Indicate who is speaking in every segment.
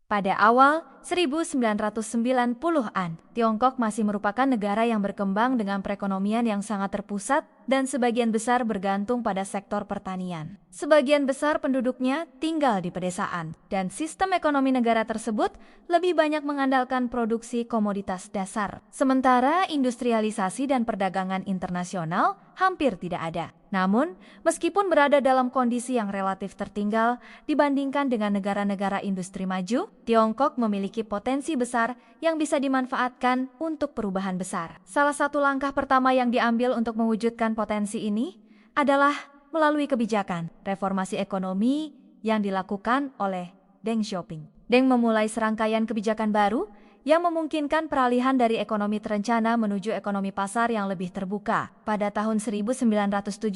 Speaker 1: Pada awal 1990-an, Tiongkok masih merupakan negara yang berkembang dengan perekonomian yang sangat terpusat dan sebagian besar bergantung pada sektor pertanian. Sebagian besar penduduknya tinggal di pedesaan, dan sistem ekonomi negara tersebut lebih banyak mengandalkan produksi komoditas dasar. Sementara industrialisasi dan perdagangan internasional hampir tidak ada. Namun, meskipun berada dalam kondisi yang relatif tertinggal dibandingkan dengan negara-negara industri maju, Tiongkok memiliki potensi besar yang bisa dimanfaatkan untuk perubahan besar. Salah satu langkah pertama yang diambil untuk mewujudkan potensi ini adalah melalui kebijakan reformasi ekonomi yang dilakukan oleh Deng Xiaoping. Deng memulai serangkaian kebijakan baru yang memungkinkan peralihan dari ekonomi terencana menuju ekonomi pasar yang lebih terbuka. Pada tahun 1978,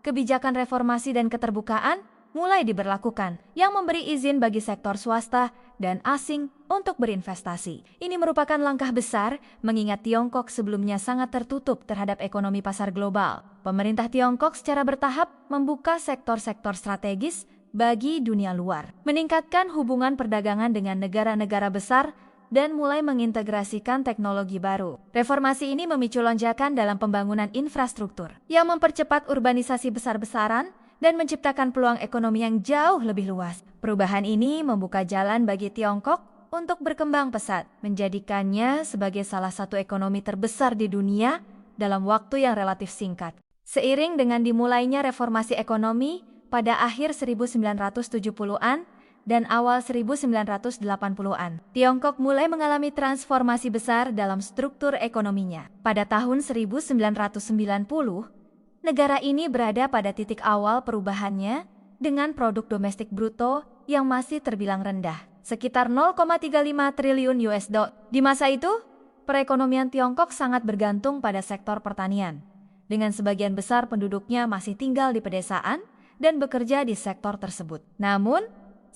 Speaker 1: kebijakan reformasi dan keterbukaan mulai diberlakukan, yang memberi izin bagi sektor swasta dan asing untuk berinvestasi. Ini merupakan langkah besar, mengingat Tiongkok sebelumnya sangat tertutup terhadap ekonomi pasar global. Pemerintah Tiongkok secara bertahap membuka sektor-sektor strategis bagi dunia luar, meningkatkan hubungan perdagangan dengan negara-negara besar, dan mulai mengintegrasikan teknologi baru. Reformasi ini memicu lonjakan dalam pembangunan infrastruktur yang mempercepat urbanisasi besar-besaran dan menciptakan peluang ekonomi yang jauh lebih luas. Perubahan ini membuka jalan bagi Tiongkok untuk berkembang pesat, menjadikannya sebagai salah satu ekonomi terbesar di dunia dalam waktu yang relatif singkat. Seiring dengan dimulainya reformasi ekonomi pada akhir 1970-an, dan awal 1980-an, Tiongkok mulai mengalami transformasi besar dalam struktur ekonominya. Pada tahun 1990, negara ini berada pada titik awal perubahannya dengan produk domestik bruto yang masih terbilang rendah, sekitar 0,35 triliun US dollar. Di masa itu, perekonomian Tiongkok sangat bergantung pada sektor pertanian, dengan sebagian besar penduduknya masih tinggal di pedesaan dan bekerja di sektor tersebut. Namun,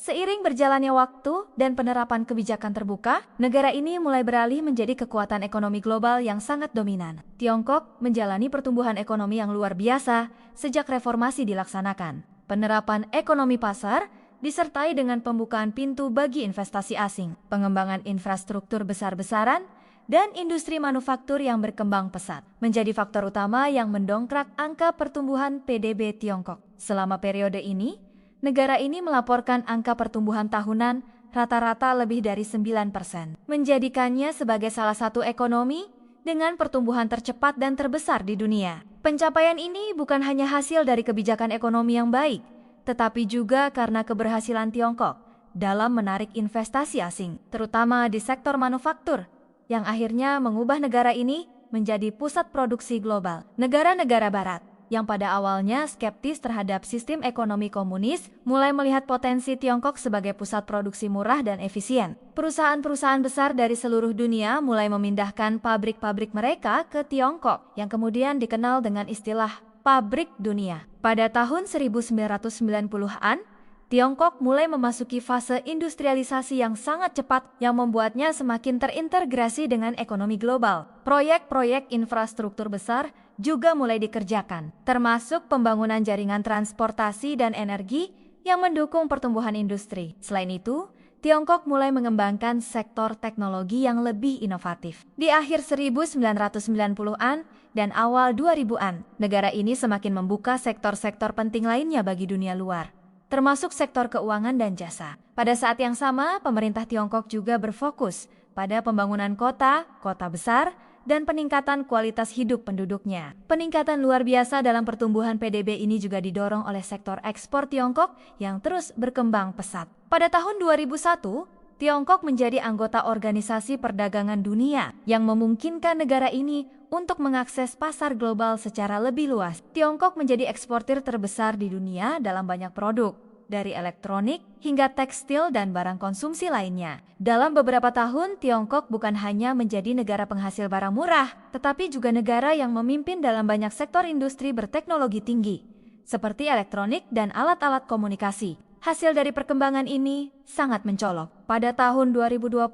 Speaker 1: seiring berjalannya waktu dan penerapan kebijakan terbuka, negara ini mulai beralih menjadi kekuatan ekonomi global yang sangat dominan. Tiongkok menjalani pertumbuhan ekonomi yang luar biasa sejak reformasi dilaksanakan. Penerapan ekonomi pasar disertai dengan pembukaan pintu bagi investasi asing, pengembangan infrastruktur besar-besaran, dan industri manufaktur yang berkembang pesat, menjadi faktor utama yang mendongkrak angka pertumbuhan PDB Tiongkok. Selama periode ini, negara ini melaporkan angka pertumbuhan tahunan rata-rata lebih dari 9%, menjadikannya sebagai salah satu ekonomi dengan pertumbuhan tercepat dan terbesar di dunia. Pencapaian ini bukan hanya hasil dari kebijakan ekonomi yang baik, tetapi juga karena keberhasilan Tiongkok dalam menarik investasi asing, terutama di sektor manufaktur, yang akhirnya mengubah negara ini menjadi pusat produksi global. Negara-negara Barat yang pada awalnya skeptis terhadap sistem ekonomi komunis, mulai melihat potensi Tiongkok sebagai pusat produksi murah dan efisien. Perusahaan-perusahaan besar dari seluruh dunia mulai memindahkan pabrik-pabrik mereka ke Tiongkok, yang kemudian dikenal dengan istilah pabrik dunia. Pada tahun 1990-an, Tiongkok mulai memasuki fase industrialisasi yang sangat cepat yang membuatnya semakin terintegrasi dengan ekonomi global. Proyek-proyek infrastruktur besar juga mulai dikerjakan, termasuk pembangunan jaringan transportasi dan energi yang mendukung pertumbuhan industri. Selain itu, Tiongkok mulai mengembangkan sektor teknologi yang lebih inovatif. Di akhir 1990-an dan awal 2000-an, negara ini semakin membuka sektor-sektor penting lainnya bagi dunia luar, termasuk sektor keuangan dan jasa. Pada saat yang sama, pemerintah Tiongkok juga berfokus pada pembangunan kota besar, dan peningkatan kualitas hidup penduduknya. Peningkatan luar biasa dalam pertumbuhan PDB ini juga didorong oleh sektor ekspor Tiongkok yang terus berkembang pesat. Pada tahun 2001, Tiongkok menjadi anggota Organisasi Perdagangan Dunia yang memungkinkan negara ini untuk mengakses pasar global secara lebih luas. Tiongkok menjadi eksportir terbesar di dunia dalam banyak produk, dari elektronik hingga tekstil dan barang konsumsi lainnya. Dalam beberapa tahun, Tiongkok bukan hanya menjadi negara penghasil barang murah, tetapi juga negara yang memimpin dalam banyak sektor industri berteknologi tinggi, seperti elektronik dan alat-alat komunikasi. Hasil dari perkembangan ini sangat mencolok. Pada tahun 2020,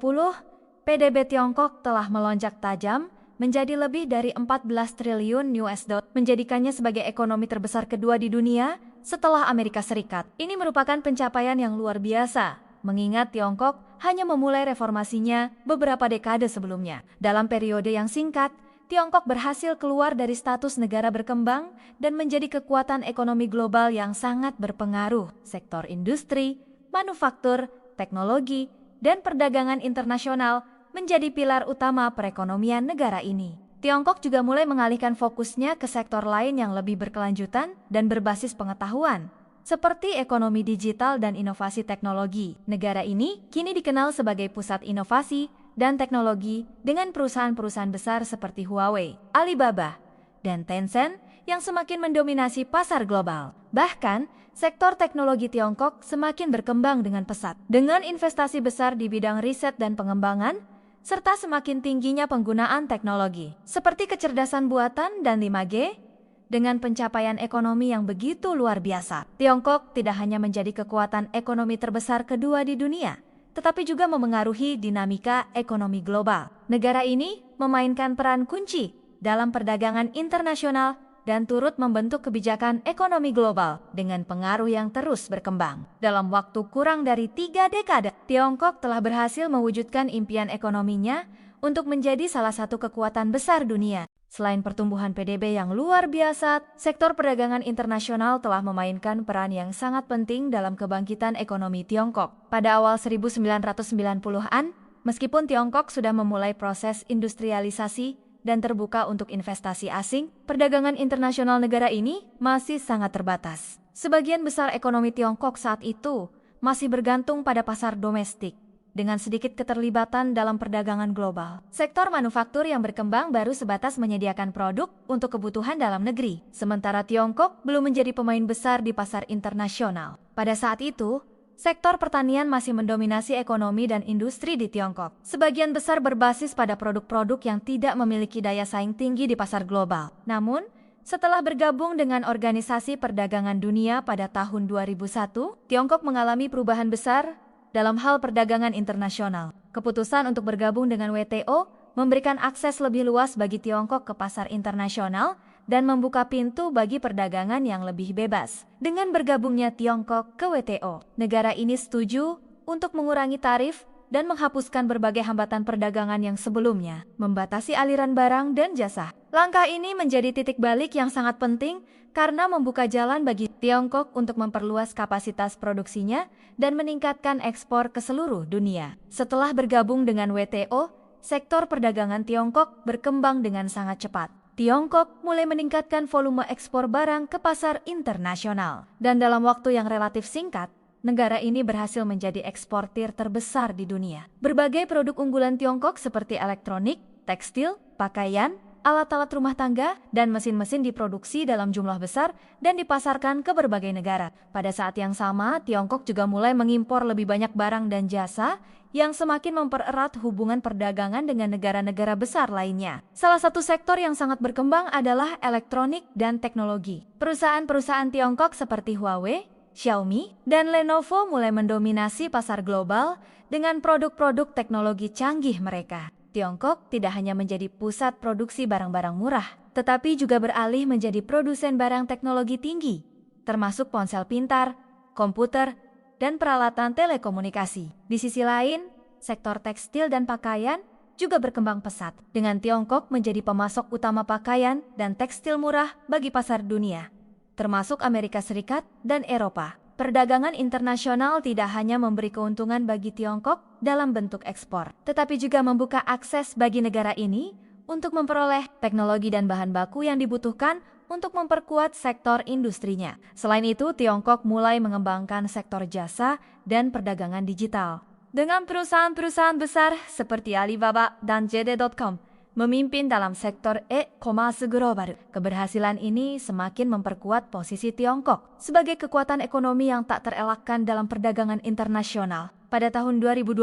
Speaker 1: PDB Tiongkok telah melonjak tajam menjadi lebih dari 14 triliun US dollar, menjadikannya sebagai ekonomi terbesar kedua di dunia setelah Amerika Serikat. Ini merupakan pencapaian yang luar biasa, mengingat Tiongkok hanya memulai reformasinya beberapa dekade sebelumnya. Dalam periode yang singkat, Tiongkok berhasil keluar dari status negara berkembang dan menjadi kekuatan ekonomi global yang sangat berpengaruh. Sektor industri, manufaktur, teknologi, dan perdagangan internasional menjadi pilar utama perekonomian negara ini. Tiongkok juga mulai mengalihkan fokusnya ke sektor lain yang lebih berkelanjutan dan berbasis pengetahuan, seperti ekonomi digital dan inovasi teknologi. Negara ini kini dikenal sebagai pusat inovasi dan teknologi dengan perusahaan-perusahaan besar seperti Huawei, Alibaba, dan Tencent yang semakin mendominasi pasar global. Bahkan, sektor teknologi Tiongkok semakin berkembang dengan pesat, dengan investasi besar di bidang riset dan pengembangan, serta semakin tingginya penggunaan teknologi, seperti kecerdasan buatan dan 5G, dengan pencapaian ekonomi yang begitu luar biasa. Tiongkok tidak hanya menjadi kekuatan ekonomi terbesar kedua di dunia, tetapi juga memengaruhi dinamika ekonomi global. Negara ini memainkan peran kunci dalam perdagangan internasional dan turut membentuk kebijakan ekonomi global dengan pengaruh yang terus berkembang. Dalam waktu kurang dari 3 dekade, Tiongkok telah berhasil mewujudkan impian ekonominya untuk menjadi salah satu kekuatan besar dunia. Selain pertumbuhan PDB yang luar biasa, sektor perdagangan internasional telah memainkan peran yang sangat penting dalam kebangkitan ekonomi Tiongkok. Pada awal 1990-an, meskipun Tiongkok sudah memulai proses industrialisasi dan terbuka untuk investasi asing, perdagangan internasional negara ini masih sangat terbatas. Sebagian besar ekonomi Tiongkok saat itu masih bergantung pada pasar domestik, dengan sedikit keterlibatan dalam perdagangan global. Sektor manufaktur yang berkembang baru sebatas menyediakan produk untuk kebutuhan dalam negeri, sementara Tiongkok belum menjadi pemain besar di pasar internasional. Pada saat itu, sektor pertanian masih mendominasi ekonomi dan industri di Tiongkok. Sebagian besar berbasis pada produk-produk yang tidak memiliki daya saing tinggi di pasar global. Namun, setelah bergabung dengan Organisasi Perdagangan Dunia pada tahun 2001, Tiongkok mengalami perubahan besar dalam hal perdagangan internasional. Keputusan untuk bergabung dengan WTO memberikan akses lebih luas bagi Tiongkok ke pasar internasional dan membuka pintu bagi perdagangan yang lebih bebas. Dengan bergabungnya Tiongkok ke WTO, negara ini setuju untuk mengurangi tarif dan menghapuskan berbagai hambatan perdagangan yang sebelumnya, membatasi aliran barang dan jasa. Langkah ini menjadi titik balik yang sangat penting karena membuka jalan bagi Tiongkok untuk memperluas kapasitas produksinya dan meningkatkan ekspor ke seluruh dunia. Setelah bergabung dengan WTO, sektor perdagangan Tiongkok berkembang dengan sangat cepat. Tiongkok mulai meningkatkan volume ekspor barang ke pasar internasional. Dan dalam waktu yang relatif singkat, negara ini berhasil menjadi eksportir terbesar di dunia. Berbagai produk unggulan Tiongkok seperti elektronik, tekstil, pakaian, alat-alat rumah tangga, dan mesin-mesin diproduksi dalam jumlah besar dan dipasarkan ke berbagai negara. Pada saat yang sama, Tiongkok juga mulai mengimpor lebih banyak barang dan jasa yang semakin mempererat hubungan perdagangan dengan negara-negara besar lainnya. Salah satu sektor yang sangat berkembang adalah elektronik dan teknologi. Perusahaan-perusahaan Tiongkok seperti Huawei, Xiaomi, dan Lenovo mulai mendominasi pasar global dengan produk-produk teknologi canggih mereka. Tiongkok tidak hanya menjadi pusat produksi barang-barang murah, tetapi juga beralih menjadi produsen barang teknologi tinggi, termasuk ponsel pintar, komputer, dan peralatan telekomunikasi. Di sisi lain, sektor tekstil dan pakaian juga berkembang pesat, dengan Tiongkok menjadi pemasok utama pakaian dan tekstil murah bagi pasar dunia, termasuk Amerika Serikat dan Eropa. Perdagangan internasional tidak hanya memberi keuntungan bagi Tiongkok dalam bentuk ekspor, tetapi juga membuka akses bagi negara ini untuk memperoleh teknologi dan bahan baku yang dibutuhkan untuk memperkuat sektor industrinya. Selain itu, Tiongkok mulai mengembangkan sektor jasa dan perdagangan digital. Dengan perusahaan-perusahaan besar seperti Alibaba dan JD.com memimpin dalam sektor e-commerce global. Keberhasilan ini semakin memperkuat posisi Tiongkok sebagai kekuatan ekonomi yang tak terelakkan dalam perdagangan internasional. Pada tahun 2020,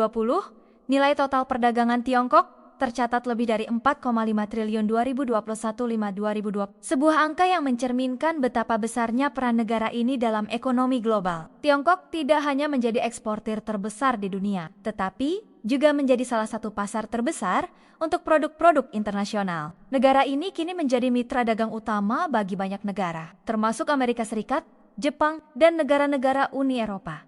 Speaker 1: nilai total perdagangan Tiongkok tercatat lebih dari 4,5 triliun 2021-2020, sebuah angka yang mencerminkan betapa besarnya peran negara ini dalam ekonomi global. Tiongkok tidak hanya menjadi eksportir terbesar di dunia, tetapi juga menjadi salah satu pasar terbesar untuk produk-produk internasional. Negara ini kini menjadi mitra dagang utama bagi banyak negara, termasuk Amerika Serikat, Jepang, dan negara-negara Uni Eropa.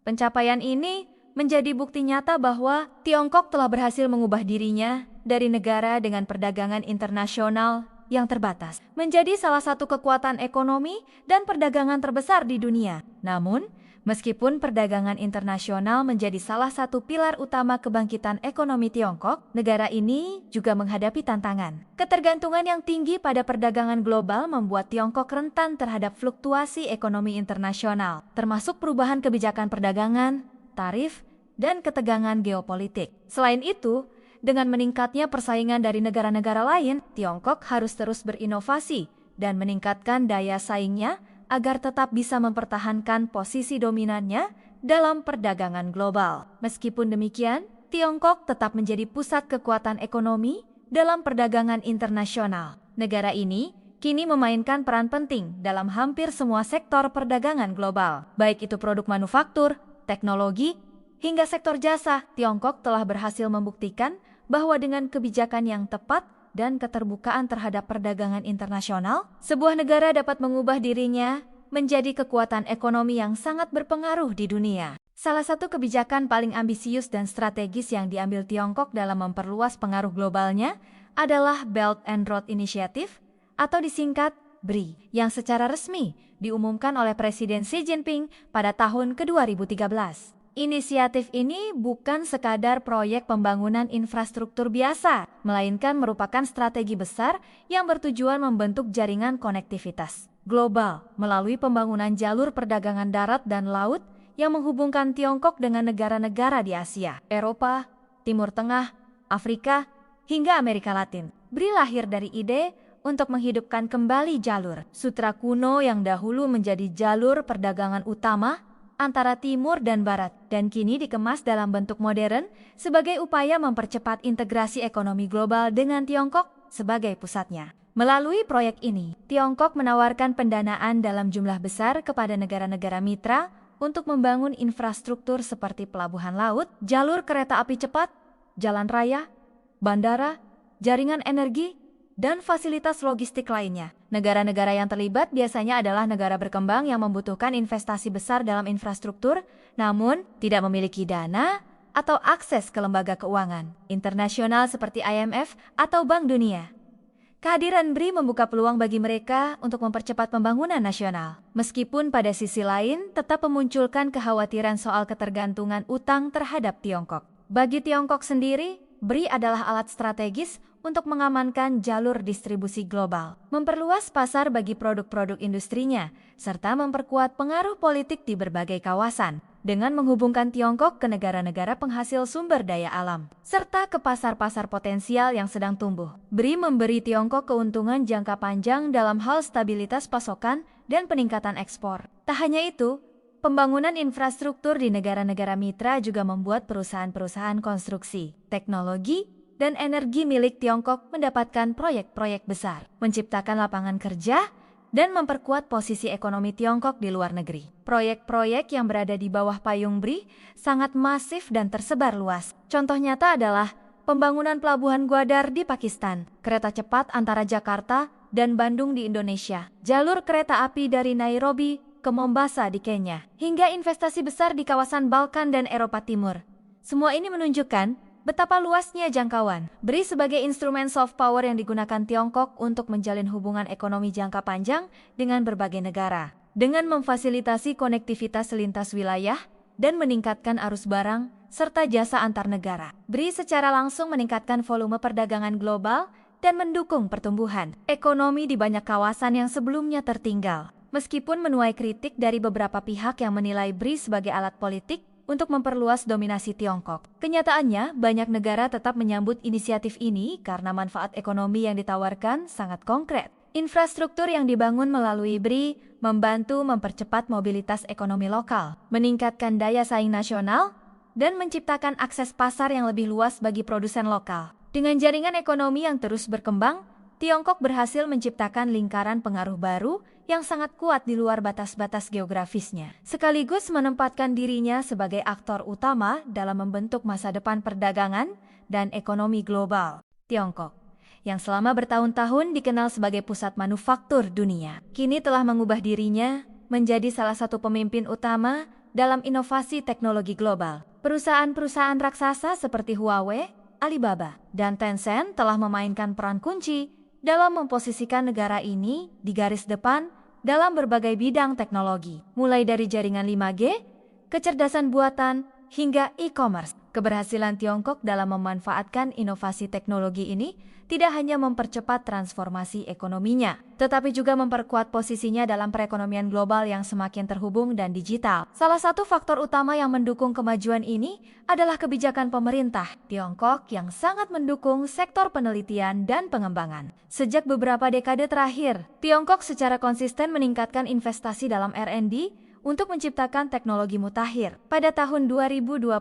Speaker 1: Pencapaian ini menjadi bukti nyata bahwa Tiongkok telah berhasil mengubah dirinya dari negara dengan perdagangan internasional yang terbatas menjadi salah satu kekuatan ekonomi dan perdagangan terbesar di dunia. Namun, meskipun perdagangan internasional menjadi salah satu pilar utama kebangkitan ekonomi Tiongkok, negara ini juga menghadapi tantangan. Ketergantungan yang tinggi pada perdagangan global membuat Tiongkok rentan terhadap fluktuasi ekonomi internasional, termasuk perubahan kebijakan perdagangan, tarif, dan ketegangan geopolitik. Selain itu, dengan meningkatnya persaingan dari negara-negara lain, Tiongkok harus terus berinovasi dan meningkatkan daya saingnya agar tetap bisa mempertahankan posisi dominannya dalam perdagangan global. Meskipun demikian, Tiongkok tetap menjadi pusat kekuatan ekonomi dalam perdagangan internasional. Negara ini kini memainkan peran penting dalam hampir semua sektor perdagangan global, baik itu produk manufaktur, teknologi, hingga sektor jasa. Tiongkok telah berhasil membuktikan bahwa dengan kebijakan yang tepat dan keterbukaan terhadap perdagangan internasional, sebuah negara dapat mengubah dirinya menjadi kekuatan ekonomi yang sangat berpengaruh di dunia. Salah satu kebijakan paling ambisius dan strategis yang diambil Tiongkok dalam memperluas pengaruh globalnya adalah Belt and Road Initiative atau disingkat BRI, yang secara resmi diumumkan oleh Presiden Xi Jinping pada tahun ke-2013. Inisiatif ini bukan sekadar proyek pembangunan infrastruktur biasa, melainkan merupakan strategi besar yang bertujuan membentuk jaringan konektivitas global melalui pembangunan jalur perdagangan darat dan laut yang menghubungkan Tiongkok dengan negara-negara di Asia, Eropa, Timur Tengah, Afrika, hingga Amerika Latin. BRI lahir dari ide untuk menghidupkan kembali jalur sutra kuno yang dahulu menjadi jalur perdagangan utama antara timur dan barat, dan kini dikemas dalam bentuk modern sebagai upaya mempercepat integrasi ekonomi global dengan Tiongkok sebagai pusatnya. Melalui proyek ini, Tiongkok menawarkan pendanaan dalam jumlah besar kepada negara-negara mitra untuk membangun infrastruktur seperti pelabuhan laut, jalur kereta api cepat, jalan raya, bandara, jaringan energi, dan fasilitas logistik lainnya. Negara-negara yang terlibat biasanya adalah negara berkembang yang membutuhkan investasi besar dalam infrastruktur, namun tidak memiliki dana atau akses ke lembaga keuangan internasional seperti IMF atau Bank Dunia. Kehadiran BRI membuka peluang bagi mereka untuk mempercepat pembangunan nasional, meskipun pada sisi lain tetap memunculkan kekhawatiran soal ketergantungan utang terhadap Tiongkok. Bagi Tiongkok sendiri, BRI adalah alat strategis untuk mengamankan jalur distribusi global, memperluas pasar bagi produk-produk industrinya, serta memperkuat pengaruh politik di berbagai kawasan, dengan menghubungkan Tiongkok ke negara-negara penghasil sumber daya alam, serta ke pasar-pasar potensial yang sedang tumbuh. BRI memberi Tiongkok keuntungan jangka panjang dalam hal stabilitas pasokan dan peningkatan ekspor. Tak hanya itu, pembangunan infrastruktur di negara-negara mitra juga membuat perusahaan-perusahaan konstruksi, teknologi, dan energi milik Tiongkok mendapatkan proyek-proyek besar, menciptakan lapangan kerja, dan memperkuat posisi ekonomi Tiongkok di luar negeri. Proyek-proyek yang berada di bawah payung BRI sangat masif dan tersebar luas. Contoh nyata adalah pembangunan pelabuhan Gwadar di Pakistan, kereta cepat antara Jakarta dan Bandung di Indonesia, jalur kereta api dari Nairobi ke Mombasa di Kenya, hingga investasi besar di kawasan Balkan dan Eropa Timur. Semua ini menunjukkan betapa luasnya jangkauan BRI sebagai instrumen soft power yang digunakan Tiongkok untuk menjalin hubungan ekonomi jangka panjang dengan berbagai negara, dengan memfasilitasi konektivitas lintas wilayah dan meningkatkan arus barang serta jasa antar negara. BRI secara langsung meningkatkan volume perdagangan global dan mendukung pertumbuhan ekonomi di banyak kawasan yang sebelumnya tertinggal. Meskipun menuai kritik dari beberapa pihak yang menilai BRI sebagai alat politik untuk memperluas dominasi Tiongkok, kenyataannya banyak negara tetap menyambut inisiatif ini karena manfaat ekonomi yang ditawarkan sangat konkret. Infrastruktur yang dibangun melalui BRI membantu mempercepat mobilitas ekonomi lokal, meningkatkan daya saing nasional, dan menciptakan akses pasar yang lebih luas bagi produsen lokal. Dengan jaringan ekonomi yang terus berkembang, Tiongkok berhasil menciptakan lingkaran pengaruh baru yang sangat kuat di luar batas-batas geografisnya, sekaligus menempatkan dirinya sebagai aktor utama dalam membentuk masa depan perdagangan dan ekonomi global. Tiongkok, yang selama bertahun-tahun dikenal sebagai pusat manufaktur dunia, kini telah mengubah dirinya menjadi salah satu pemimpin utama dalam inovasi teknologi global. Perusahaan-perusahaan raksasa seperti Huawei, Alibaba, dan Tencent telah memainkan peran kunci dalam memposisikan negara ini di garis depan dalam berbagai bidang teknologi, mulai dari jaringan 5G, kecerdasan buatan, hingga e-commerce. Keberhasilan Tiongkok dalam memanfaatkan inovasi teknologi ini tidak hanya mempercepat transformasi ekonominya, tetapi juga memperkuat posisinya dalam perekonomian global yang semakin terhubung dan digital. Salah satu faktor utama yang mendukung kemajuan ini adalah kebijakan pemerintah Tiongkok yang sangat mendukung sektor penelitian dan pengembangan. Sejak beberapa dekade terakhir, Tiongkok secara konsisten meningkatkan investasi dalam R&D untuk menciptakan teknologi mutakhir. Pada tahun 2020,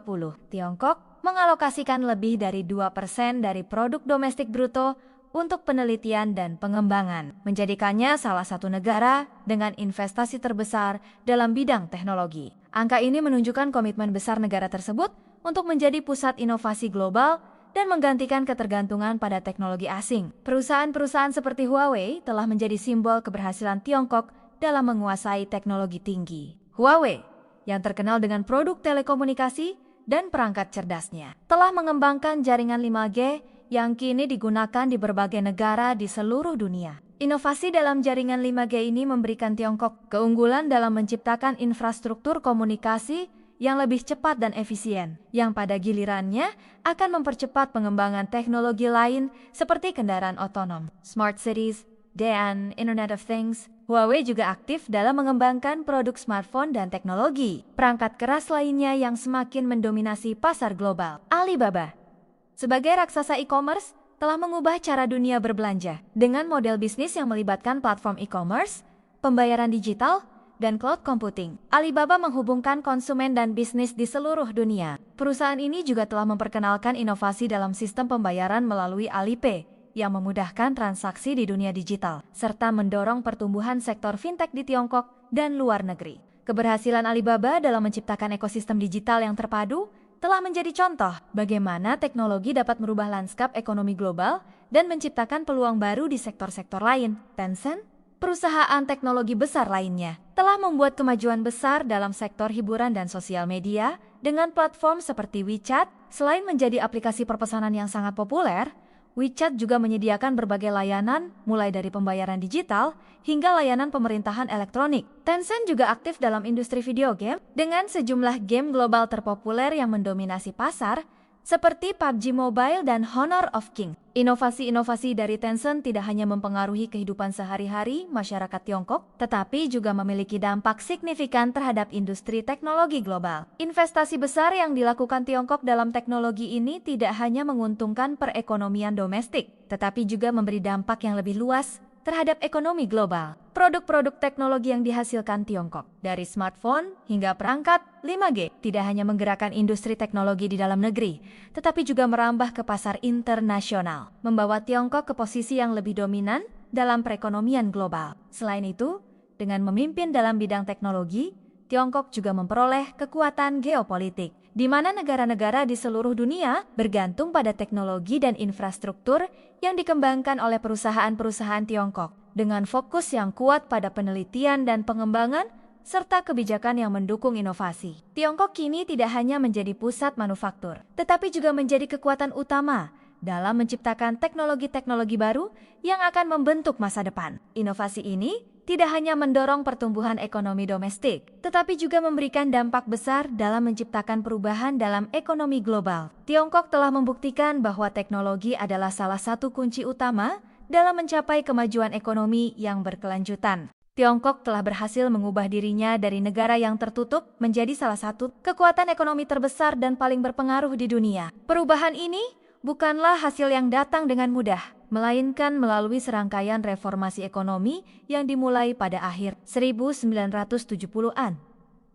Speaker 1: Tiongkok mengalokasikan lebih dari 2% dari produk domestik bruto untuk penelitian dan pengembangan, menjadikannya salah satu negara dengan investasi terbesar dalam bidang teknologi. Angka ini menunjukkan komitmen besar negara tersebut untuk menjadi pusat inovasi global dan menggantikan ketergantungan pada teknologi asing. Perusahaan-perusahaan seperti Huawei telah menjadi simbol keberhasilan Tiongkok dalam menguasai teknologi tinggi. Huawei, yang terkenal dengan produk telekomunikasi dan perangkat cerdasnya, telah mengembangkan jaringan 5G yang kini digunakan di berbagai negara di seluruh dunia. Inovasi dalam jaringan 5G ini memberikan Tiongkok keunggulan dalam menciptakan infrastruktur komunikasi yang lebih cepat dan efisien, yang pada gilirannya akan mempercepat pengembangan teknologi lain seperti kendaraan otonom, smart cities, dan Internet of Things. Huawei juga aktif dalam mengembangkan produk smartphone dan teknologi perangkat keras lainnya yang semakin mendominasi pasar global. Alibaba, sebagai raksasa e-commerce, telah mengubah cara dunia berbelanja dengan model bisnis yang melibatkan platform e-commerce, pembayaran digital, dan cloud computing. Alibaba menghubungkan konsumen dan bisnis di seluruh dunia. Perusahaan ini juga telah memperkenalkan inovasi dalam sistem pembayaran melalui Alipay yang memudahkan transaksi di dunia digital, serta mendorong pertumbuhan sektor fintech di Tiongkok dan luar negeri. Keberhasilan Alibaba dalam menciptakan ekosistem digital yang terpadu telah menjadi contoh bagaimana teknologi dapat merubah lanskap ekonomi global dan menciptakan peluang baru di sektor-sektor lain. Tencent, perusahaan teknologi besar lainnya, telah membuat kemajuan besar dalam sektor hiburan dan sosial media dengan platform seperti WeChat. Selain menjadi aplikasi perpesanan yang sangat populer, WeChat juga menyediakan berbagai layanan, mulai dari pembayaran digital hingga layanan pemerintahan elektronik. Tencent juga aktif dalam industri video game dengan sejumlah game global terpopuler yang mendominasi pasar, seperti PUBG Mobile dan Honor of Kings. Inovasi-inovasi dari Tencent tidak hanya mempengaruhi kehidupan sehari-hari masyarakat Tiongkok, tetapi juga memiliki dampak signifikan terhadap industri teknologi global. Investasi besar yang dilakukan Tiongkok dalam teknologi ini tidak hanya menguntungkan perekonomian domestik, tetapi juga memberi dampak yang lebih luas terhadap ekonomi global. Produk-produk teknologi yang dihasilkan Tiongkok, dari smartphone hingga perangkat 5G, tidak hanya menggerakkan industri teknologi di dalam negeri, tetapi juga merambah ke pasar internasional, membawa Tiongkok ke posisi yang lebih dominan dalam perekonomian global. Selain itu, dengan memimpin dalam bidang teknologi, Tiongkok juga memperoleh kekuatan geopolitik, di mana negara-negara di seluruh dunia bergantung pada teknologi dan infrastruktur yang dikembangkan oleh perusahaan-perusahaan Tiongkok, dengan fokus yang kuat pada penelitian dan pengembangan, serta kebijakan yang mendukung inovasi. Tiongkok kini tidak hanya menjadi pusat manufaktur, tetapi juga menjadi kekuatan utama dalam menciptakan teknologi-teknologi baru yang akan membentuk masa depan. Inovasi ini tidak hanya mendorong pertumbuhan ekonomi domestik, tetapi juga memberikan dampak besar dalam menciptakan perubahan dalam ekonomi global. Tiongkok telah membuktikan bahwa teknologi adalah salah satu kunci utama dalam mencapai kemajuan ekonomi yang berkelanjutan. Tiongkok telah berhasil mengubah dirinya dari negara yang tertutup menjadi salah satu kekuatan ekonomi terbesar dan paling berpengaruh di dunia. Perubahan ini bukanlah hasil yang datang dengan mudah, melainkan melalui serangkaian reformasi ekonomi yang dimulai pada akhir 1970-an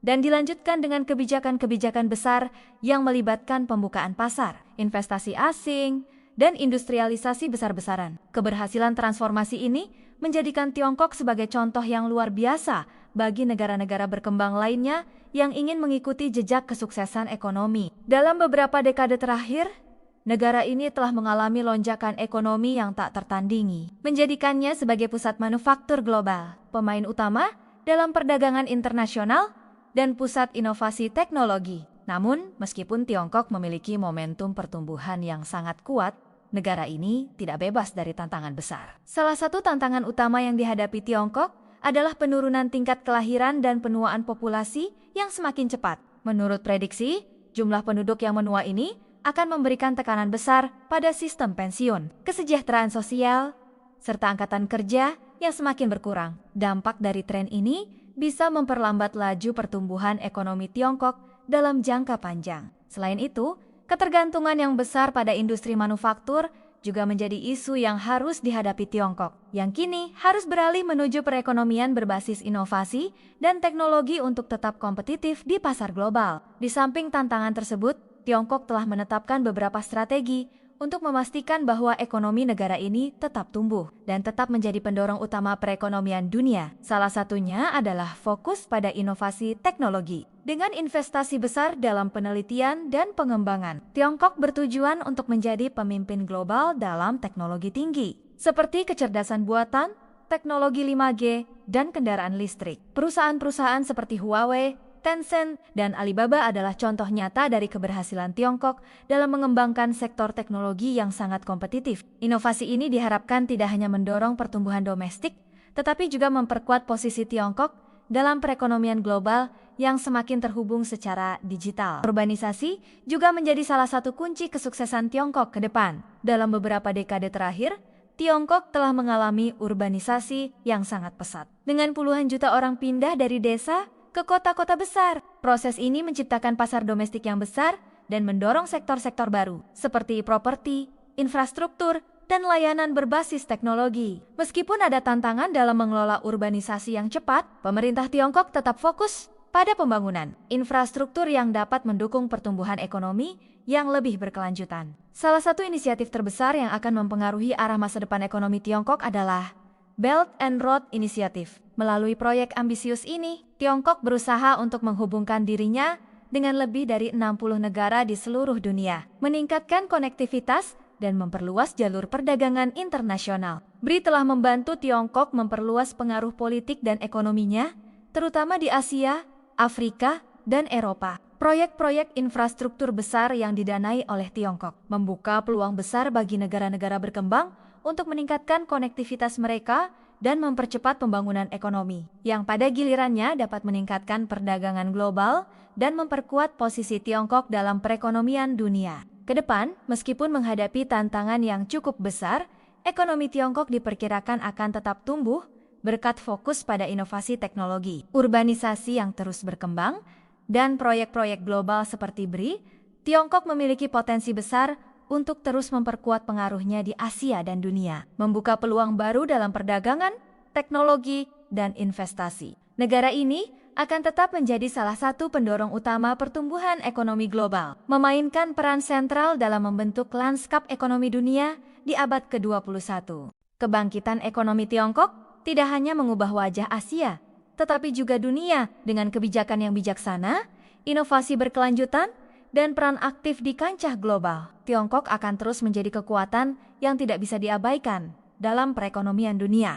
Speaker 1: dan dilanjutkan dengan kebijakan-kebijakan besar yang melibatkan pembukaan pasar, investasi asing, dan industrialisasi besar-besaran. Keberhasilan transformasi ini menjadikan Tiongkok sebagai contoh yang luar biasa bagi negara-negara berkembang lainnya yang ingin mengikuti jejak kesuksesan ekonomi. Dalam beberapa dekade terakhir, negara ini telah mengalami lonjakan ekonomi yang tak tertandingi, menjadikannya sebagai pusat manufaktur global, pemain utama dalam perdagangan internasional, dan pusat inovasi teknologi. Namun, meskipun Tiongkok memiliki momentum pertumbuhan yang sangat kuat, negara ini tidak bebas dari tantangan besar. Salah satu tantangan utama yang dihadapi Tiongkok adalah penurunan tingkat kelahiran dan penuaan populasi yang semakin cepat. Menurut prediksi, jumlah penduduk yang menua ini akan memberikan tekanan besar pada sistem pensiun, kesejahteraan sosial, serta angkatan kerja yang semakin berkurang. Dampak dari tren ini bisa memperlambat laju pertumbuhan ekonomi Tiongkok dalam jangka panjang. Selain itu, ketergantungan yang besar pada industri manufaktur juga menjadi isu yang harus dihadapi Tiongkok, yang kini harus beralih menuju perekonomian berbasis inovasi dan teknologi untuk tetap kompetitif di pasar global. Di samping tantangan tersebut, Tiongkok telah menetapkan beberapa strategi untuk memastikan bahwa ekonomi negara ini tetap tumbuh dan tetap menjadi pendorong utama perekonomian dunia. Salah satunya adalah fokus pada inovasi teknologi. Dengan investasi besar dalam penelitian dan pengembangan, Tiongkok bertujuan untuk menjadi pemimpin global dalam teknologi tinggi, seperti kecerdasan buatan, teknologi 5G, dan kendaraan listrik. Perusahaan-perusahaan seperti Huawei, Tencent, dan Alibaba adalah contoh nyata dari keberhasilan Tiongkok dalam mengembangkan sektor teknologi yang sangat kompetitif. Inovasi ini diharapkan tidak hanya mendorong pertumbuhan domestik, tetapi juga memperkuat posisi Tiongkok dalam perekonomian global yang semakin terhubung secara digital. Urbanisasi juga menjadi salah satu kunci kesuksesan Tiongkok ke depan. Dalam beberapa dekade terakhir, Tiongkok telah mengalami urbanisasi yang sangat pesat. Dengan puluhan juta orang pindah dari desa ke kota-kota besar. Proses ini menciptakan pasar domestik yang besar dan mendorong sektor-sektor baru, seperti properti, infrastruktur, dan layanan berbasis teknologi. Meskipun ada tantangan dalam mengelola urbanisasi yang cepat, pemerintah Tiongkok tetap fokus pada pembangunan infrastruktur yang dapat mendukung pertumbuhan ekonomi yang lebih berkelanjutan. Salah satu inisiatif terbesar yang akan mempengaruhi arah masa depan ekonomi Tiongkok adalah Belt and Road Initiative. Melalui proyek ambisius ini, Tiongkok berusaha untuk menghubungkan dirinya dengan lebih dari 60 negara di seluruh dunia, meningkatkan konektivitas dan memperluas jalur perdagangan internasional. BRI telah membantu Tiongkok memperluas pengaruh politik dan ekonominya, terutama di Asia, Afrika, dan Eropa. Proyek-proyek infrastruktur besar yang didanai oleh Tiongkok membuka peluang besar bagi negara-negara berkembang untuk meningkatkan konektivitas mereka dan mempercepat pembangunan ekonomi, yang pada gilirannya dapat meningkatkan perdagangan global dan memperkuat posisi Tiongkok dalam perekonomian dunia. Kedepan, meskipun menghadapi tantangan yang cukup besar, ekonomi Tiongkok diperkirakan akan tetap tumbuh berkat fokus pada inovasi teknologi, urbanisasi yang terus berkembang, dan proyek-proyek global seperti BRI. Tiongkok memiliki potensi besar untuk terus memperkuat pengaruhnya di Asia dan dunia, membuka peluang baru dalam perdagangan, teknologi, dan investasi. Negara ini akan tetap menjadi salah satu pendorong utama pertumbuhan ekonomi global, memainkan peran sentral dalam membentuk lanskap ekonomi dunia di abad ke-21. Kebangkitan ekonomi Tiongkok tidak hanya mengubah wajah Asia, tetapi juga dunia dengan kebijakan yang bijaksana, inovasi berkelanjutan, dan peran aktif di kancah global. Tiongkok akan terus menjadi kekuatan yang tidak bisa diabaikan dalam perekonomian dunia.